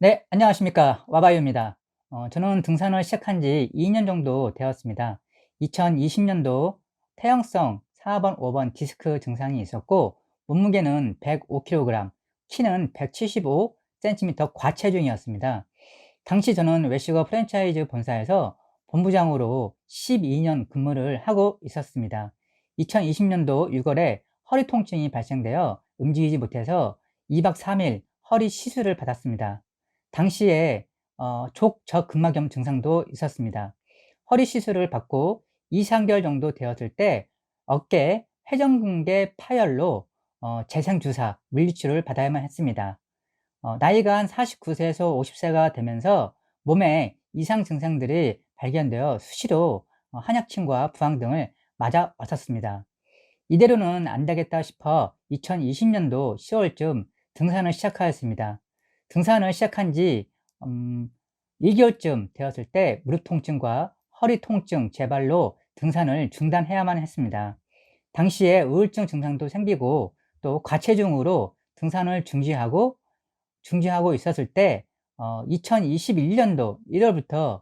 네, 안녕하십니까. 와바유입니다. 저는 등산을 시작한 지 2년 정도 되었습니다. 2020년도 태형성 4번, 5번 디스크 증상이 있었고, 몸무게는 105kg, 키는 175cm 과체중이었습니다. 당시 저는 웨시거 프랜차이즈 본사에서 본부장으로 12년 근무를 하고 있었습니다. 2020년도 6월에 허리 통증이 발생되어 움직이지 못해서 2박 3일 허리 시술을 받았습니다. 당시에 족저근막염 증상도 있었습니다. 허리 시술을 받고 2, 3개월 정도 되었을 때 어깨 회전근개 파열로 재생주사, 물리치료를 받아야만 했습니다. 나이가 한 49세에서 50세가 되면서 몸에 이상 증상들이 발견되어 수시로 한약침과 부항 등을 맞아 왔었습니다. 이대로는 안 되겠다 싶어 2020년도 10월쯤 등산을 시작하였습니다. 등산을 시작한 지 1개월쯤 되었을 때 무릎 통증과 허리 통증 재발로 등산을 중단해야만 했습니다. 당시에 우울증 증상도 생기고 또 과체중으로 등산을 중지하고 있었을 때 2021년도 1월부터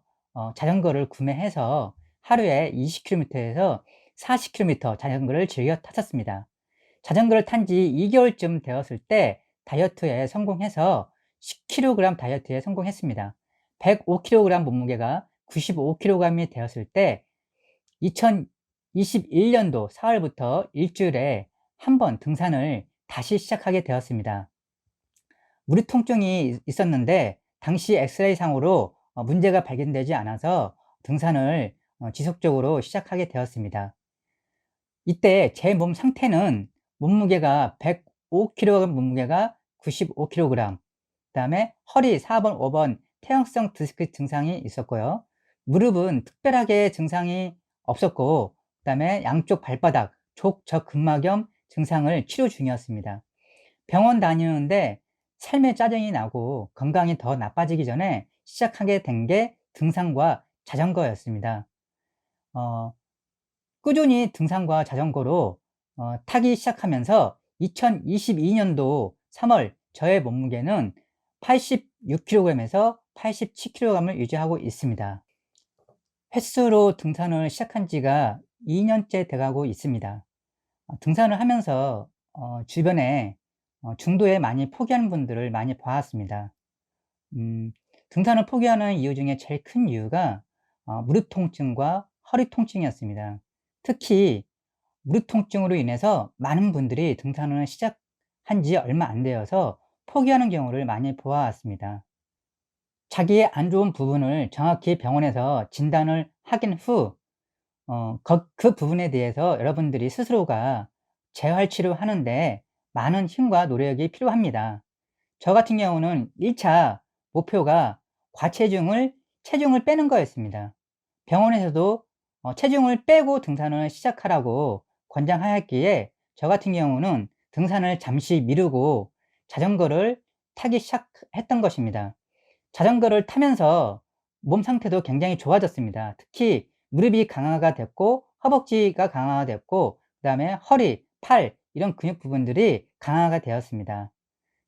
자전거를 구매해서 하루에 20km에서 40km 자전거를 즐겨 탔었습니다. 자전거를 탄 지 2개월쯤 되었을 때 다이어트에 성공해서 10kg 다이어트에 성공했습니다. 105kg 몸무게가 95kg이 되었을 때 2021년도 4월부터 일주일에 한 번 등산을 다시 시작하게 되었습니다. 무릎 통증이 있었는데 당시 엑스레이 상으로 문제가 발견되지 않아서 등산을 지속적으로 시작하게 되었습니다. 이때 제 몸 상태는 몸무게가 105kg, 몸무게가 95kg, 그 다음에 허리 4번, 5번 퇴행성 디스크 증상이 있었고요. 무릎은 특별하게 증상이 없었고, 그 다음에 양쪽 발바닥 족저근막염 증상을 치료 중이었습니다. 병원 다니는데 삶에 짜증이 나고 건강이 더 나빠지기 전에 시작하게 된 게 등산과 자전거였습니다. 어, 꾸준히 등산과 자전거로 타기 시작하면서 2022년도 3월 저의 몸무게는 86kg에서 87kg을 유지하고 있습니다. 횟수로 등산을 시작한 지가 2년째 돼가고 있습니다. 등산을 하면서 주변에 중도에 많이 포기하는 분들을 많이 보았습니다. 등산을 포기하는 이유 중에 제일 큰 이유가 무릎 통증과 허리 통증이었습니다. 특히 무릎 통증으로 인해서 많은 분들이 등산을 시작한 지 얼마 안 되어서 포기하는 경우를 많이 보아왔습니다. 자기의 안 좋은 부분을 정확히 병원에서 진단을 하긴 후 그 부분에 대해서 여러분들이 스스로가 재활 치료하는데 많은 힘과 노력이 필요합니다. 저 같은 경우는 1차 목표가 체중을 빼는 거였습니다. 병원에서도 체중을 빼고 등산을 시작하라고 권장하였기에 저 같은 경우는 등산을 잠시 미루고 자전거를 타기 시작했던 것입니다. 자전거를 타면서 몸 상태도 굉장히 좋아졌습니다. 특히 무릎이 강화가 됐고 허벅지가 강화가 됐고 그 다음에 허리, 팔 이런 근육 부분들이 강화가 되었습니다.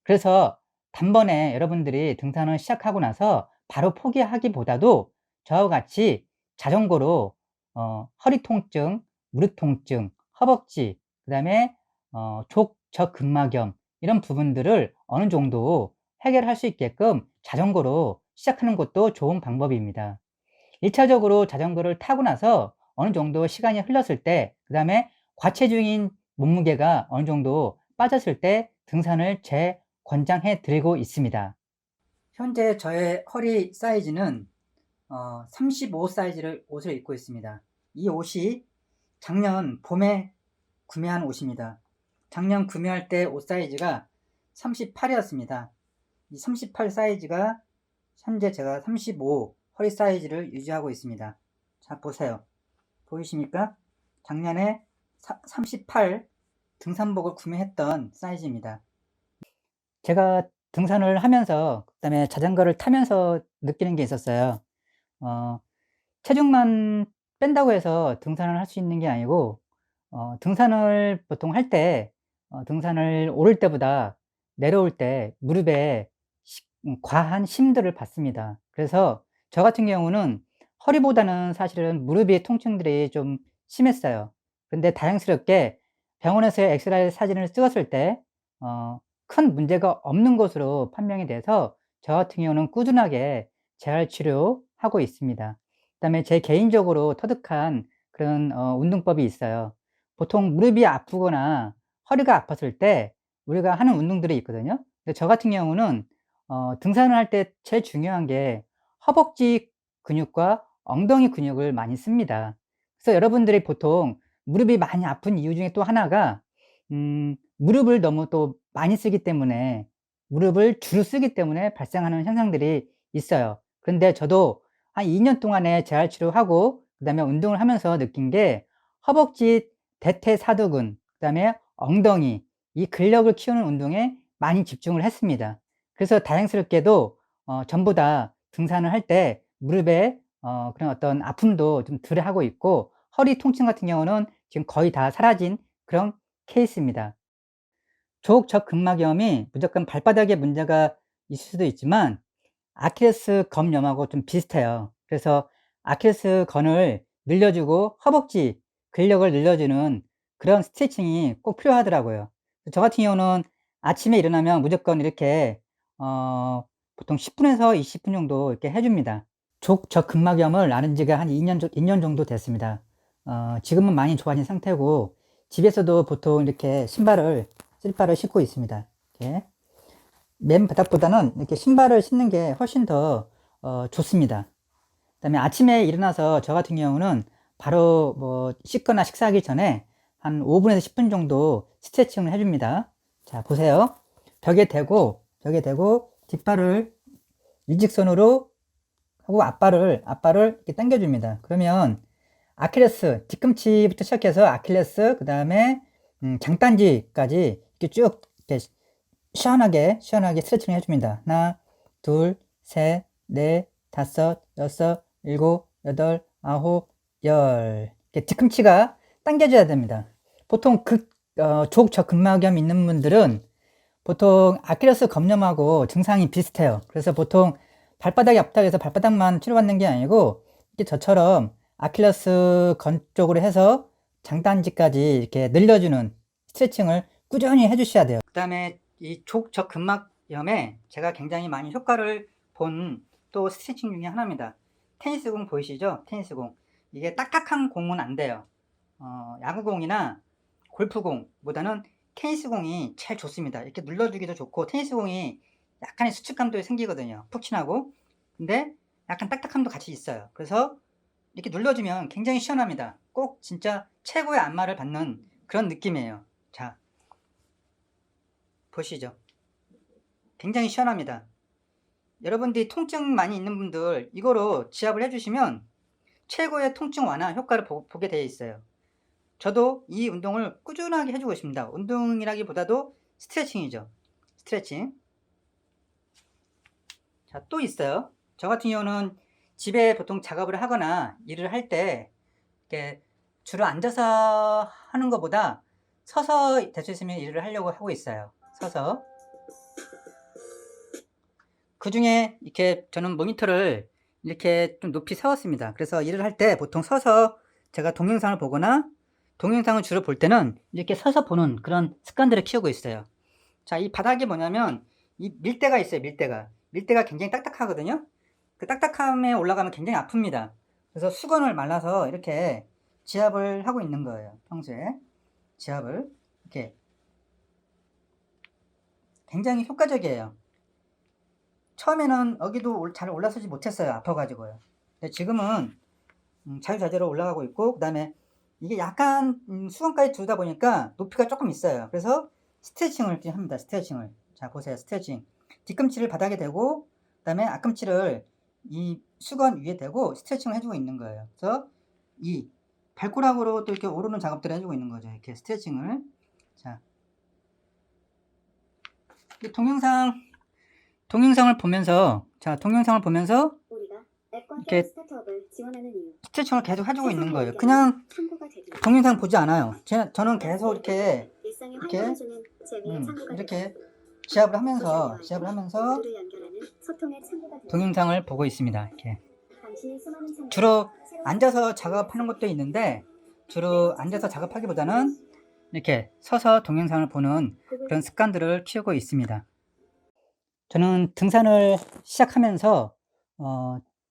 그래서 단번에 여러분들이 등산을 시작하고 나서 바로 포기하기보다도 저와 같이 자전거로 허리 통증, 무릎 통증, 허벅지, 그 다음에 족저근막염 이런 부분들을 어느 정도 해결할 수 있게끔 자전거로 시작하는 것도 좋은 방법입니다. 1차적으로 자전거를 타고 나서 어느 정도 시간이 흘렀을 때, 그 다음에 과체중인 몸무게가 어느 정도 빠졌을 때 등산을 권장해 드리고 있습니다. 현재 저의 허리 사이즈는 35 사이즈를 옷을 입고 있습니다. 이 옷이 작년 봄에 구매한 옷입니다. 작년 구매할 때 옷 사이즈가 38이었습니다. 이 38 사이즈가 현재 제가 35 허리 사이즈를 유지하고 있습니다. 자, 보세요. 보이십니까? 작년에 38 등산복을 구매했던 사이즈입니다. 제가 등산을 하면서, 그 다음에 자전거를 타면서 느끼는 게 있었어요. 체중만 뺀다고 해서 등산을 할 수 있는 게 아니고, 등산을 보통 할 때, 등산을 오를 때보다 내려올 때 무릎에 과한 힘들을 받습니다. 그래서 저 같은 경우는 허리보다는 사실은 무릎의 통증들이 좀 심했어요. 근데 다행스럽게 병원에서 엑스레이 사진을 찍었을 때 큰 문제가 없는 것으로 판명이 돼서 저 같은 경우는 꾸준하게 재활 치료하고 있습니다. 그다음에 제 개인적으로 터득한 그런 운동법이 있어요. 보통 무릎이 아프거나 허리가 아팠을 때 우리가 하는 운동들이 있거든요. 근데 저 같은 경우는 등산을 할 때 제일 중요한 게 허벅지 근육과 엉덩이 근육을 많이 씁니다. 그래서 여러분들이 보통 무릎이 많이 아픈 이유 중에 또 하나가 무릎을 너무 또 많이 쓰기 때문에, 무릎을 주로 쓰기 때문에 발생하는 현상들이 있어요. 그런데 저도 한 2년 동안에 재활 치료하고 그다음에 운동을 하면서 느낀 게 허벅지 대퇴사두근, 그다음에 엉덩이, 이 근력을 키우는 운동에 많이 집중을 했습니다. 그래서 다행스럽게도 전부 다 등산을 할 때 무릎에 그런 어떤 아픔도 좀 덜 하고 있고, 허리 통증 같은 경우는 지금 거의 다 사라진 그런 케이스입니다. 조직적근막염이 무조건 발바닥에 문제가 있을 수도 있지만 아킬레스건염하고 좀 비슷해요. 그래서 아킬레스건을 늘려주고 허벅지 근력을 늘려주는 그런 스트레칭이 꼭 필요하더라고요. 저 같은 경우는 아침에 일어나면 무조건 이렇게 보통 10 분에서 20분 정도 이렇게 해 줍니다. 족저근막염을 앓은 지가 한 2년 정도 됐습니다. 지금은 많이 좋아진 상태고 집에서도 보통 이렇게 슬리퍼를 신고 있습니다. 이렇게. 맨 바닥보다는 이렇게 신발을 신는 게 훨씬 더 좋습니다. 그다음에 아침에 일어나서 저 같은 경우는 바로 뭐 씻거나 식사하기 전에 한 5 분에서 10분 정도 스트레칭을 해 줍니다. 자, 보세요. 벽에 대고 뒷발을 일직선으로 하고 앞발을 이렇게 당겨 줍니다. 그러면 아킬레스, 뒤꿈치부터 시작해서 아킬레스, 그다음에 장단지까지 이렇게 쭉 이렇게 시원하게 스트레칭을 해줍니다. 하나, 둘, 셋, 넷, 다섯, 여섯, 일곱, 여덟, 아홉, 열. 이렇게 뒤꿈치가 당겨져야 됩니다. 보통 족저근막염 있는 분들은 보통 아킬레스 검염하고 증상이 비슷해요. 그래서 보통 발바닥이 아프다고 해서 발바닥만 치료받는 게 아니고 이렇게 저처럼 아킬레스 건 쪽으로 해서 장단지까지 이렇게 늘려주는 스트레칭을 꾸준히 해주셔야 돼요. 그 다음에 이 족저근막염에 제가 굉장히 많이 효과를 본 또 스트레칭 중에 하나입니다. 테니스공 보이시죠? 테니스공. 이게 딱딱한 공은 안 돼요. 야구공이나 골프공보다는 테니스공이 제일 좋습니다. 이렇게 눌러주기도 좋고, 테니스공이 약간의 수축감도 생기거든요. 푹신하고. 근데 약간 딱딱함도 같이 있어요. 그래서 이렇게 눌러주면 굉장히 시원합니다. 꼭 진짜 최고의 안마를 받는 그런 느낌이에요. 자, 보시죠. 굉장히 시원합니다. 여러분들이 통증 많이 있는 분들 이거로 지압을 해주시면 최고의 통증 완화 효과를 보게 되어 있어요. 저도 이 운동을 꾸준하게 해주고 있습니다. 운동이라기보다도 스트레칭이죠. 스트레칭. 자, 또 있어요. 저 같은 경우는 집에 보통 작업을 하거나 일을 할 때 이렇게 주로 앉아서 하는 것보다 서서 될 수 있으면 일을 하려고 하고 있어요. 서서. 그 중에 이렇게 저는 모니터를 이렇게 좀 높이 세웠습니다. 그래서 일을 할 때 보통 서서 제가 동영상을 보거나, 동영상을 주로 볼 때는 이렇게 서서 보는 그런 습관들을 키우고 있어요. 자, 이 바닥이 뭐냐면 이 밀대가 있어요. 밀대가 굉장히 딱딱하거든요. 그 딱딱함에 올라가면 굉장히 아픕니다. 그래서 수건을 말라서 이렇게 지압을 하고 있는 거예요. 평소에 지압을 이렇게. 굉장히 효과적이에요. 처음에는 여기도 잘 올라서지 못했어요. 아파가지고요. 근데 지금은 자유자재로 올라가고 있고, 그 다음에 이게 약간 수건까지 두다 보니까 높이가 조금 있어요. 그래서 스트레칭을 이렇게 합니다. 스트레칭을. 자, 보세요. 스트레칭. 뒤꿈치를 바닥에 대고, 그 다음에 앞꿈치를 이 수건 위에 대고 스트레칭을 해주고 있는 거예요. 그래서 이 발가락으로 또 이렇게 오르는 작업들을 해주고 있는 거죠. 이렇게 스트레칭을. 자, 이 동영상을 보면서, 이렇게 스트레칭을 계속 해주고 있는 거예요. 그냥 동영상 보지 않아요. 저는 계속 이렇게 지압을 하면서 동영상을 보고 있습니다. 이렇게 주로 앉아서 작업하는 것도 있는데, 주로 앉아서 작업하기보다는 이렇게 서서 동영상을 보는 그런 습관들을 키우고 있습니다. 저는 등산을 시작하면서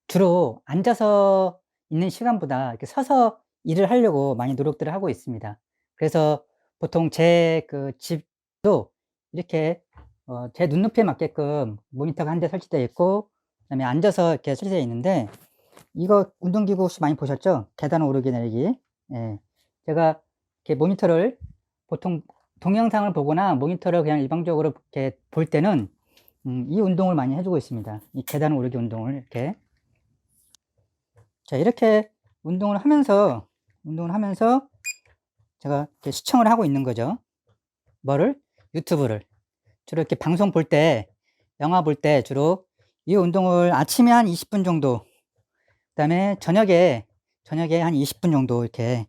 주로 앉아서 있는 시간보다 이렇게 서서 일을 하려고 많이 노력들을 하고 있습니다. 그래서 보통 제 그 집도 이렇게 제 눈높이에 맞게끔 모니터가 한 대 설치되어 있고, 그다음에 앉아서 이렇게 설치되어 있는데, 이거 운동기구 혹시 많이 보셨죠? 계단 오르기 내리기. 예. 제가 이렇게 모니터를 보통 동영상을 보거나 모니터를 그냥 일방적으로 이렇게 볼 때는 이 운동을 많이 해 주고 있습니다. 이 계단 오르기 운동을 이렇게. 자, 이렇게 운동을 하면서 제가 이렇게 시청을 하고 있는 거죠. 뭐를? 유튜브를. 주로 이렇게 방송 볼 때, 영화 볼 때 주로 이 운동을 아침에 한 20분 정도, 그다음에 저녁에 한 20분 정도 이렇게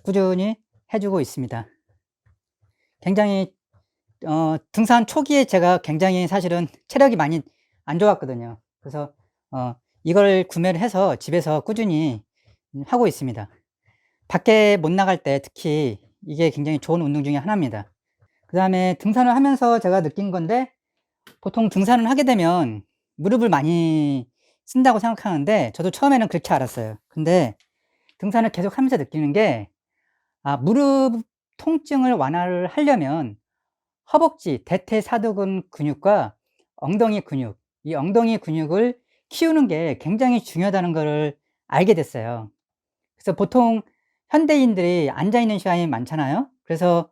꾸준히 해 주고 있습니다. 굉장히 등산 초기에 제가 굉장히 사실은 체력이 많이 안 좋았거든요. 그래서 이걸 구매를 해서 집에서 꾸준히 하고 있습니다. 밖에 못 나갈 때 특히 이게 굉장히 좋은 운동 중에 하나입니다. 그다음에 등산을 하면서 제가 느낀 건데, 보통 등산을 하게 되면 무릎을 많이 쓴다고 생각하는데, 저도 처음에는 그렇게 알았어요. 근데 등산을 계속 하면서 느끼는 게, 무릎 통증을 완화를 하려면 허벅지, 대퇴사두근 근육과 엉덩이 근육, 이 엉덩이 근육을 키우는 게 굉장히 중요하다는 것을 알게 됐어요. 그래서 보통 현대인들이 앉아 있는 시간이 많잖아요. 그래서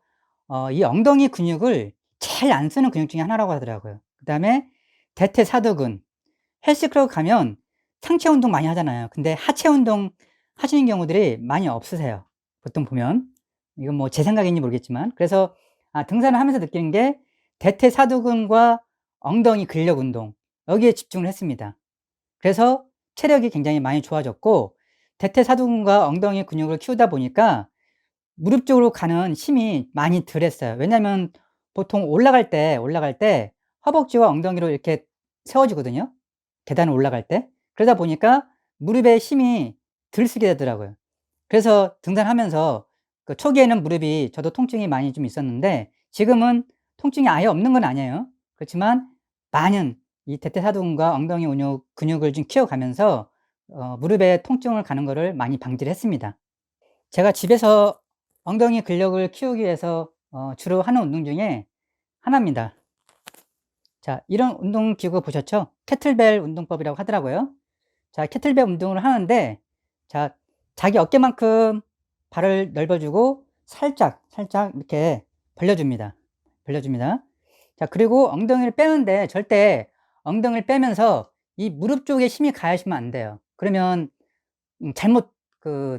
이 엉덩이 근육을 제일 안 쓰는 근육 중에 하나라고 하더라고요. 그다음에 대퇴사두근, 헬스클럽 가면 상체 운동 많이 하잖아요. 근데 하체 운동 하시는 경우들이 많이 없으세요. 보통 보면. 이건 뭐 제 생각인지 모르겠지만. 그래서 등산을 하면서 느끼는 게, 대퇴사두근과 엉덩이 근력 운동, 여기에 집중을 했습니다. 그래서 체력이 굉장히 많이 좋아졌고, 대퇴사두근과 엉덩이 근육을 키우다 보니까 무릎 쪽으로 가는 힘이 많이 덜했어요. 왜냐하면 보통 올라갈 때 허벅지와 엉덩이로 이렇게 세워지거든요, 계단을 올라갈 때. 그러다 보니까 무릎에 힘이 덜 쓰게 되더라고요. 그래서 등산하면서 그 초기에는 무릎이, 저도 통증이 많이 좀 있었는데, 지금은 통증이 아예 없는 건 아니에요. 그렇지만 많은 이 대퇴사두근과 엉덩이 근육을 좀 키워가면서 무릎에 통증을 가는 거를 많이 방지를 했습니다. 제가 집에서 엉덩이 근력을 키우기 위해서 주로 하는 운동 중에 하나입니다. 자, 이런 운동 기구 보셨죠? 캐틀벨 운동법이라고 하더라고요. 자, 캐틀벨 운동을 하는데, 자, 자기 어깨만큼 발을 넓어주고 살짝 이렇게 벌려줍니다. 자, 그리고 엉덩이를 빼는데 절대 엉덩이를 빼면서 이 무릎 쪽에 힘이 가하시면 안 돼요. 그러면 잘못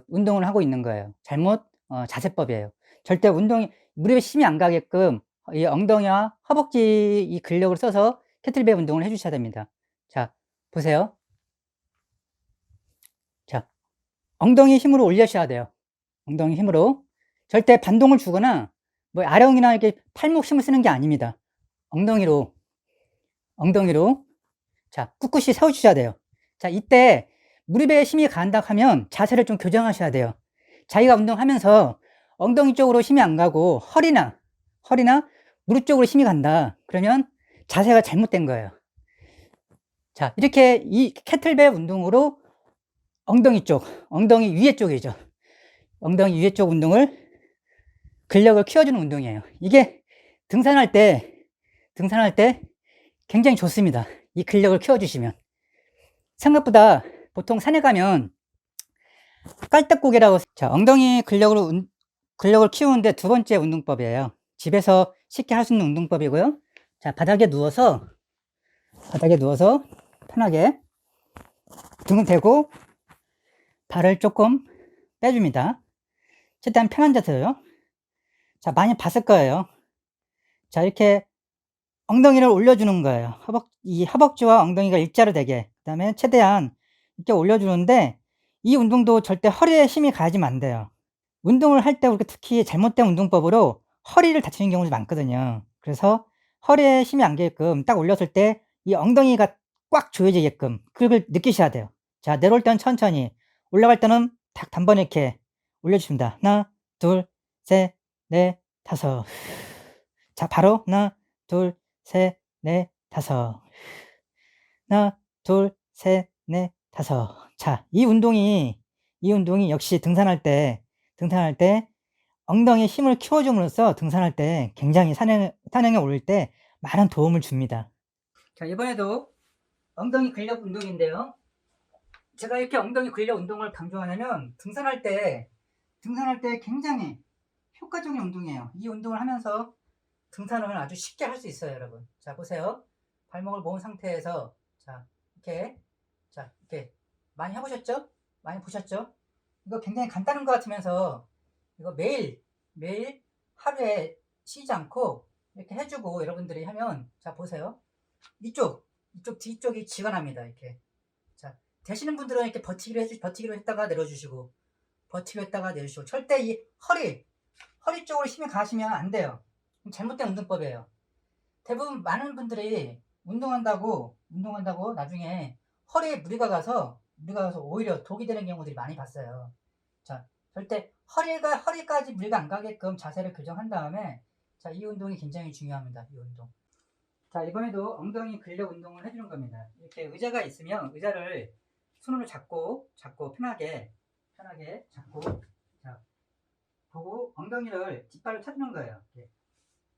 운동을 하고 있는 거예요. 잘못 자세법이에요. 절대 무릎에 힘이 안 가게끔 이 엉덩이와 허벅지 이 근력을 써서 캐틀벨 운동을 해 주셔야 됩니다. 자, 보세요. 자, 엉덩이 힘으로 올려셔야 돼요. 엉덩이 힘으로. 절대 반동을 주거나 뭐 아령이나 이렇게 팔목 힘을 쓰는 게 아닙니다. 엉덩이로. 자, 꿋꿋이 세워 주셔야 돼요. 자, 이때 무릎에 힘이 간다 하면 자세를 좀 교정하셔야 돼요. 자기가 운동하면서 엉덩이 쪽으로 힘이 안 가고 허리나 무릎 쪽으로 힘이 간다, 그러면 자세가 잘못된 거예요. 자, 이렇게 이 캐틀벨 운동으로 엉덩이 위에 쪽이죠. 엉덩이 위에 쪽 운동을, 근력을 키워주는 운동이에요. 이게 등산할 때 굉장히 좋습니다. 이 근력을 키워주시면. 생각보다 보통 산에 가면 깔딱고개라고, 자, 엉덩이 근력을 키우는데 두 번째 운동법이에요. 집에서 쉽게 할 수 있는 운동법이고요. 자, 바닥에 누워서 편하게 등을 대고 발을 조금 빼줍니다. 최대한 편한 자세요. 자, 많이 봤을 거예요. 자, 이렇게 엉덩이를 올려주는 거예요. 이 허벅지와 엉덩이가 일자로 되게. 그 다음에 최대한 이렇게 올려주는데, 이 운동도 절대 허리에 힘이 가해지면 안 돼요. 운동을 할 때 우리가 특히 잘못된 운동법으로 허리를 다치는 경우도 많거든요. 그래서 허리에 힘이 안 가게끔 딱 올렸을 때 이 엉덩이가 꽉 조여지게끔 그걸 느끼셔야 돼요. 자, 내려올 때는 천천히, 올라갈 때는 딱 단번에 이렇게 올려주십니다. 하나, 둘, 셋, 넷, 다섯. 자, 바로 하나, 둘, 셋, 넷, 다섯. 하나, 둘, 셋, 넷, 다섯. 자, 이 운동이 역시 등산할 때 엉덩이에 힘을 키워줌으로써 등산할 때 굉장히 산행에 오를 때 많은 도움을 줍니다. 자, 이번에도 엉덩이 근력 운동인데요. 제가 이렇게 엉덩이 근력 운동을 강조하냐면 등산할 때 굉장히 효과적인 운동이에요. 이 운동을 하면서 등산을 아주 쉽게 할 수 있어요, 여러분. 자, 보세요. 발목을 모은 상태에서 이렇게 많이 해보셨죠? 많이 보셨죠? 이거 굉장히 간단한 것 같으면서 이거 매일 하루에 쉬지 않고 이렇게 해주고 여러분들이 하면, 자, 보세요. 이쪽 뒤쪽이 쥐가 납니다. 이렇게. 자, 되시는 분들은 이렇게 버티기로 했다가 내려주시고, 버티기로 했다가 내려주시고, 절대 이 허리 쪽으로 힘이 가시면 안 돼요. 잘못된 운동법이에요. 대부분 많은 분들이 운동한다고 나중에 허리에 무리가 가서 오히려 독이 되는 경우들이 많이 봤어요. 자, 절대 허리까지 무리가 안 가게끔 자세를 교정한 다음에, 자, 이 운동이 굉장히 중요합니다. 이 운동. 자, 이번에도 엉덩이 근력 운동을 해주는 겁니다. 이렇게 의자가 있으면 의자를 손으로 잡고 편하게 잡고, 자, 보고 엉덩이를 뒷발을 쳐주는 거예요. 이렇게.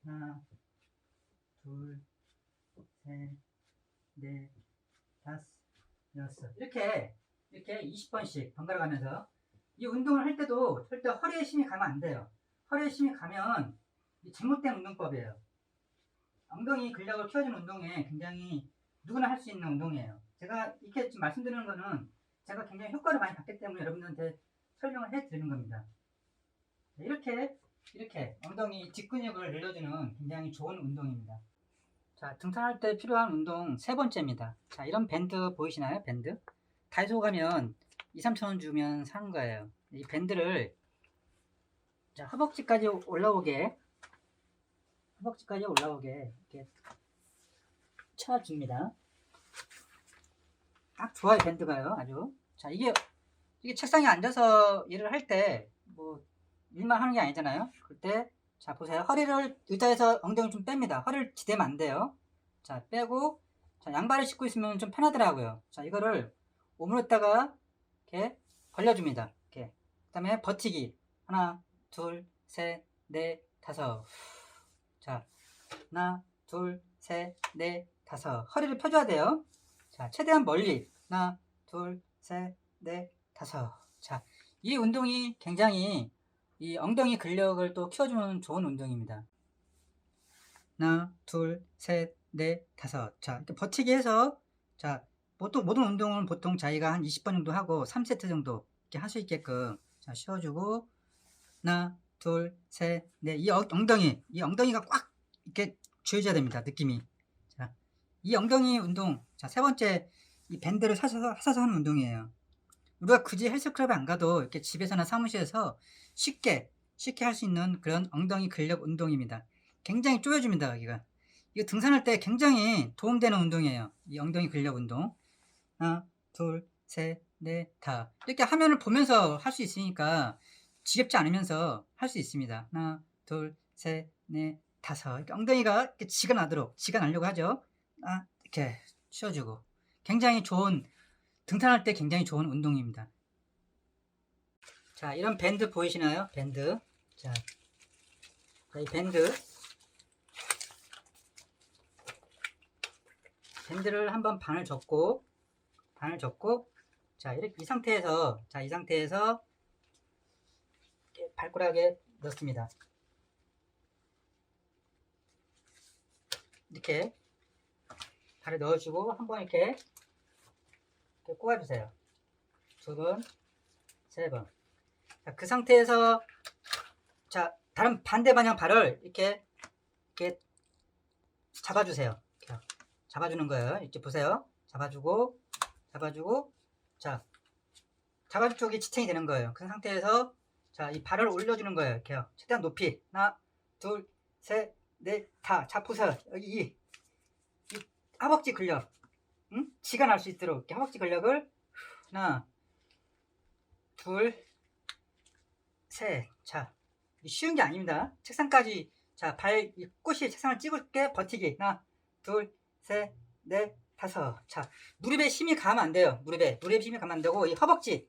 하나, 둘, 셋, 넷, 다섯, 여섯. 이렇게 20번씩 번갈아 가면서 이 운동을 할 때도 절대 허리에 힘이 가면 안 돼요. 허리에 힘이 가면 잘못된 운동법이에요. 엉덩이 근력을 키워주는 운동에 굉장히 누구나 할 수 있는 운동이에요. 제가 이렇게 지금 말씀드리는 거는 제가 굉장히 효과를 많이 봤기 때문에 여러분들한테 설명을 해드리는 겁니다. 이렇게 엉덩이 뒷근육을 늘려주는 굉장히 좋은 운동입니다. 자, 등산할 때 필요한 운동 세 번째입니다. 자, 이런 밴드 보이시나요? 밴드? 다이소 가면 2-3천원 주면 사는 거예요. 이 밴드를, 자, 허벅지까지 올라오게 이렇게 쳐줍니다. 딱 좋아요, 밴드가요. 아주. 자, 이게 책상에 앉아서 일을 할 때 뭐 일만 하는 게 아니잖아요. 그때, 자, 보세요. 허리를 의자에서 엉덩이 좀 뺍니다. 허리를 기대면 안 돼요. 자, 빼고, 자, 양발을 신고 있으면 좀 편하더라고요. 자, 이거를 오므렸다가 이렇게 벌려줍니다. 이렇게. 그 다음에 버티기. 하나, 둘, 셋, 넷, 다섯. 자, 하나, 둘, 셋, 넷, 다섯. 허리를 펴줘야 돼요. 자, 최대한 멀리. 하나, 둘, 셋, 넷, 다섯. 자, 이 운동이 굉장히 이 엉덩이 근력을 또 키워주는 좋은 운동입니다. 하나, 둘, 셋, 넷, 다섯. 자, 이렇게 버티기 해서, 자, 보통 모든 운동은 보통 자기가 한 20번 정도 하고 3세트 정도 이렇게 할 수 있게끔, 자, 쉬어주고, 하나, 둘, 셋, 넷. 이 엉덩이가 꽉 이렇게 쥐어져야 됩니다. 느낌이. 자, 이 엉덩이 운동, 자, 세 번째, 이 밴드를 사서 하는 운동이에요. 우리가 굳이 헬스클럽에 안 가도 이렇게 집에서나 사무실에서 쉽게 할 수 있는 그런 엉덩이 근력 운동입니다. 굉장히 쪼여줍니다. 여기가. 이거 등산할 때 굉장히 도움되는 운동이에요. 이 엉덩이 근력 운동. 하나, 둘, 셋, 넷, 다. 이렇게 화면을 보면서 할 수 있으니까 지겹지 않으면서 할 수 있습니다. 하나, 둘, 셋, 넷, 다섯. 이렇게 엉덩이가 이렇게 지가 나려고 하죠. 이렇게 쉬어주고. 굉장히 좋은, 등산할 때 굉장히 좋은 운동입니다. 자, 이런 밴드 보이시나요? 밴드. 자, 이 밴드를 한번 반을 접고, 자, 이렇게 이 상태에서 이렇게 발가락에 넣습니다. 이렇게 발에 넣어주고 한번 이렇게 꼽아주세요. 2번, 3번. 자, 그 상태에서, 자, 다른 반대 방향 발을 이렇게 잡아주세요. 이렇게 잡아주는 거예요. 이렇게 보세요. 잡아주고, 자, 자가주 쪽이 지탱이 되는 거예요. 그 상태에서, 자, 이 발을 올려주는 거예요. 이렇게요. 최대한 높이. 하나, 둘, 셋, 넷, 다. 자, 보세요. 여기 이 허벅지 근력. 지가 날 수 있도록 이렇게 허벅지 근력을 하나, 둘, 셋. 자, 쉬운 게 아닙니다. 책상까지, 자, 끝이 책상을 찍을 게 버티기. 하나, 둘, 셋, 넷, 다섯. 자, 무릎에 힘이 가면 안 돼요. 무릎에 힘이 가면 안 되고, 이 허벅지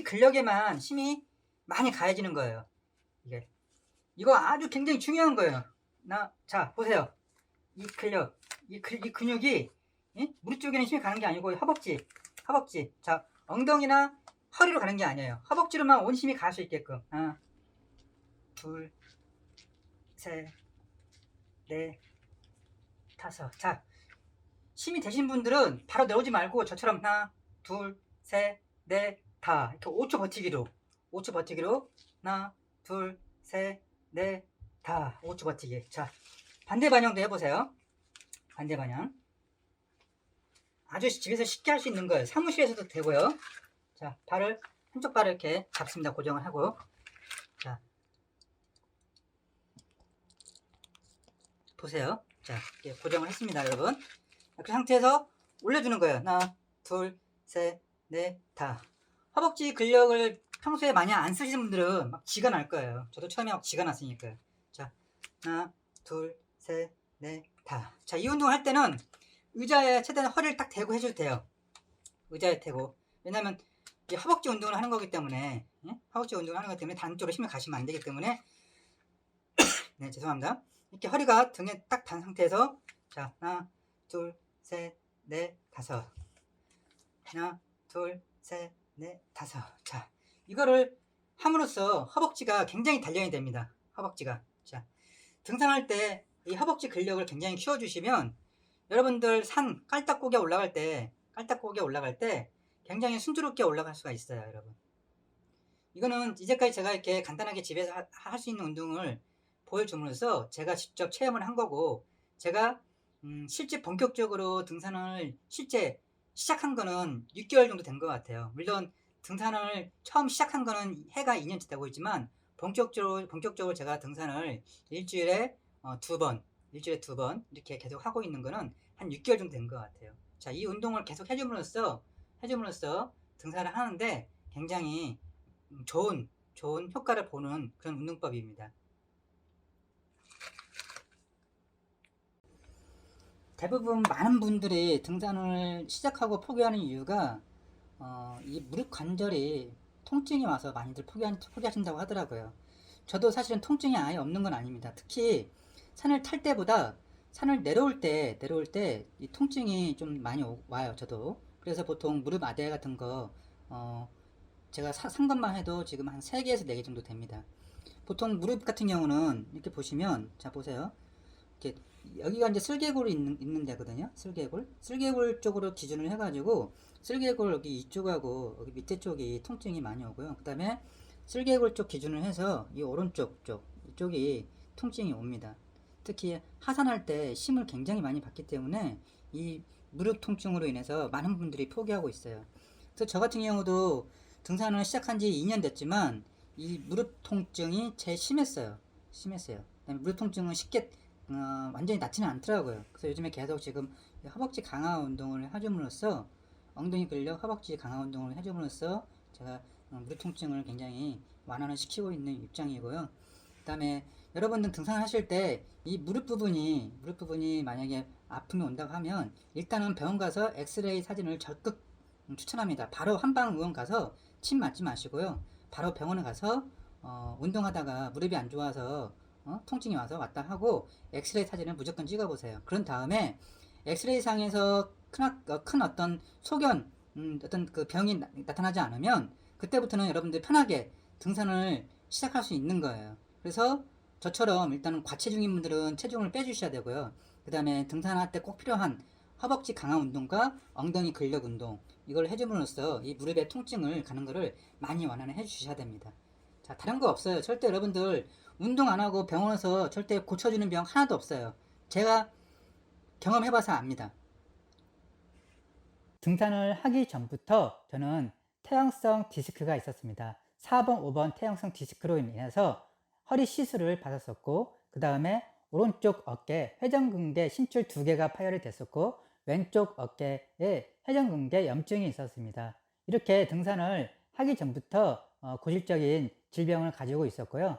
근력에만 힘이 많이 가해지는 거예요. 이거 아주 굉장히 중요한 거예요. 자, 보세요. 이 근력, 이 근육이, 무릎 쪽에는 힘이 가는 게 아니고, 허벅지. 자, 엉덩이나 허리로 가는 게 아니에요. 허벅지로만 온 힘이 갈 수 있게끔. 하나, 둘, 셋, 넷, 다섯. 자, 힘이 되신 분들은 바로 내오지 말고 저처럼 하나, 둘, 셋, 넷, 다. 이렇게 5초 버티기로. 하나, 둘, 셋, 넷, 다. 5초 버티기. 자, 반대 반영도 해보세요. 반대 반영. 아주 집에서 쉽게 할 수 있는 거예요. 사무실에서도 되고요. 자, 한쪽 발을 이렇게 잡습니다. 고정을 하고. 자, 보세요. 자, 이렇게 고정을 했습니다, 여러분. 그 상태에서 올려주는 거예요. 하나, 둘, 셋, 넷, 다. 허벅지 근력을 평소에 많이 안 쓰시는 분들은 막 지가 날 거예요. 저도 처음에 막 지가 났으니까요. 자, 하나, 둘, 셋, 넷, 다. 자, 이 운동을 할 때는 의자에 최대한 허리를 딱 대고 해줘도 돼요. 의자에 대고. 왜냐면 허벅지 운동을 하는 거기 때문에, 허벅지 운동을 하는 거기 때문에 다른 쪽으로 힘을 가시면 안 되기 때문에, 네, 죄송합니다. 이렇게 허리가 등에 딱 단 상태에서, 자, 하나, 둘, 셋, 넷, 다섯. 하나, 둘, 셋, 넷, 다섯. 자, 이거를 함으로써 허벅지가 굉장히 단련이 됩니다. 허벅지가. 자, 등산할 때 이 허벅지 근력을 굉장히 키워주시면 여러분들 산 깔딱고개 올라갈 때 굉장히 순조롭게 올라갈 수가 있어요, 여러분. 이거는 이제까지 제가 이렇게 간단하게 집에서 할 수 있는 운동을 보여줌으로써 제가 직접 체험을 한 거고, 제가 실제 본격적으로 등산을 실제 시작한 거는 6개월 정도 된 것 같아요. 물론 등산을 처음 시작한 거는 해가 2년째 되고 있지만, 본격적으로 제가 등산을 일주일에 두 번 이렇게 계속 하고 있는 거는 한 6개월 정도 된 것 같아요. 자, 이 운동을 계속 해줌으로써 등산을 하는데 굉장히 좋은 효과를 보는 그런 운동법입니다. 대부분 많은 분들이 등산을 시작하고 포기하는 이유가 이 무릎 관절이 통증이 와서 많이들 포기하신다고 하더라고요. 저도 사실은 통증이 아예 없는 건 아닙니다. 특히 산을 탈 때보다 산을 내려올 때 이 통증이 좀 많이 와요, 저도. 그래서 보통 무릎 아대 같은 거 제가 산 것만 해도 지금 한 3개에서 4개 정도 됩니다. 보통 무릎 같은 경우는 이렇게 보시면, 자, 보세요. 이렇게 여기가 이제 쓸개골이 있는 데거든요. 쓸개골 쪽으로 기준을 해가지고 쓸개골 여기 이쪽하고 여기 밑에 쪽이 통증이 많이 오고요. 그 다음에 쓸개골 쪽 기준을 해서 이 오른쪽 이쪽이 통증이 옵니다. 특히 하산할 때 힘을 굉장히 많이 받기 때문에 이 무릎 통증으로 인해서 많은 분들이 포기하고 있어요. 그래서 저 같은 경우도 등산을 시작한 지 2년 됐지만 이 무릎 통증이 제일 심했어요. 무릎 통증은 쉽게 완전히 낫지는 않더라고요. 그래서 요즘에 계속 지금 허벅지 강화 운동을 해줌으로써, 엉덩이 근력 허벅지 강화 운동을 해줌으로써 제가 무릎 통증을 굉장히 완화를 시키고 있는 입장이고요. 그 다음에 여러분들 등산하실 때 이 무릎 부분이 만약에 아픔이 온다고 하면 일단은 병원 가서 엑스레이 사진을 적극 추천합니다. 바로 한방의원 가서 침 맞지 마시고요. 바로 병원에 가서 운동하다가 무릎이 안 좋아서 통증이 와서 왔다 하고 엑스레이 사진을 무조건 찍어보세요. 그런 다음에 엑스레이 상에서 큰 어떤 소견, 어떤 그 병이 나타나지 않으면 그때부터는 여러분들 편하게 등산을 시작할 수 있는 거예요. 그래서 저처럼 일단은 과체중인 분들은 체중을 빼주셔야 되고요. 그 다음에 등산할 때 꼭 필요한 허벅지 강화 운동과 엉덩이 근력 운동, 이걸 해줌으로써 이 무릎의 통증을 가는 거를 많이 완화해 주셔야 됩니다. 자, 다른 거 없어요. 절대 여러분들 운동 안 하고 병원에서 절대 고쳐주는 병 하나도 없어요. 제가 경험해봐서 압니다. 등산을 하기 전부터 저는 퇴행성 디스크가 있었습니다. 4번, 5번 퇴행성 디스크로 인해서 허리 시술을 받았었고, 그 다음에 오른쪽 어깨 회전근개 신줄 2개가 파열이 됐었고, 왼쪽 어깨에 회전근개 염증이 있었습니다. 이렇게 등산을 하기 전부터 고질적인 질병을 가지고 있었고요.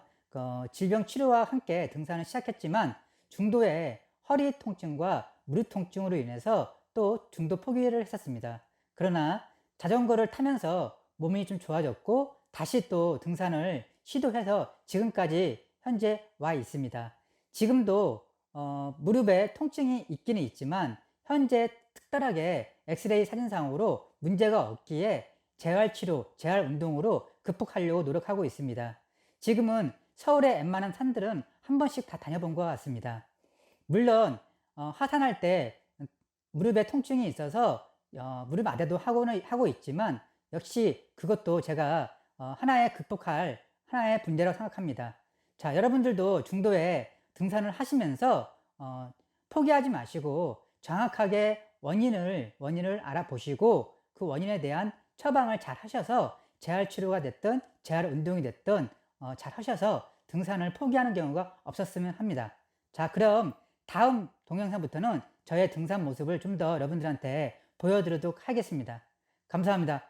질병 치료와 함께 등산을 시작했지만 중도의 허리 통증과 무릎 통증으로 인해서 또 중도 포기를 했었습니다. 그러나 자전거를 타면서 몸이 좀 좋아졌고 다시 또 등산을 시도해서 지금까지 현재 와 있습니다. 지금도 무릎에 통증이 있기는 있지만 현재 특별하게 엑스레이 사진상으로 문제가 없기에 재활치료, 재활운동으로 극복하려고 노력하고 있습니다. 지금은 서울의 웬만한 산들은 한 번씩 다 다녀본 것 같습니다. 물론 하산할 때 무릎에 통증이 있어서 무릎 아래도 하고 있지만 역시 그것도 제가 하나의 극복할 하나의 문제라고 생각합니다. 자, 여러분들도 중도에 등산을 하시면서 포기하지 마시고 정확하게 원인을 알아보시고 그 원인에 대한 처방을 잘 하셔서 재활치료가 됐든 재활운동이 됐든 잘 하셔서 등산을 포기하는 경우가 없었으면 합니다. 자, 그럼 다음 동영상부터는 저의 등산 모습을 좀 더 여러분들한테 보여드리도록 하겠습니다. 감사합니다.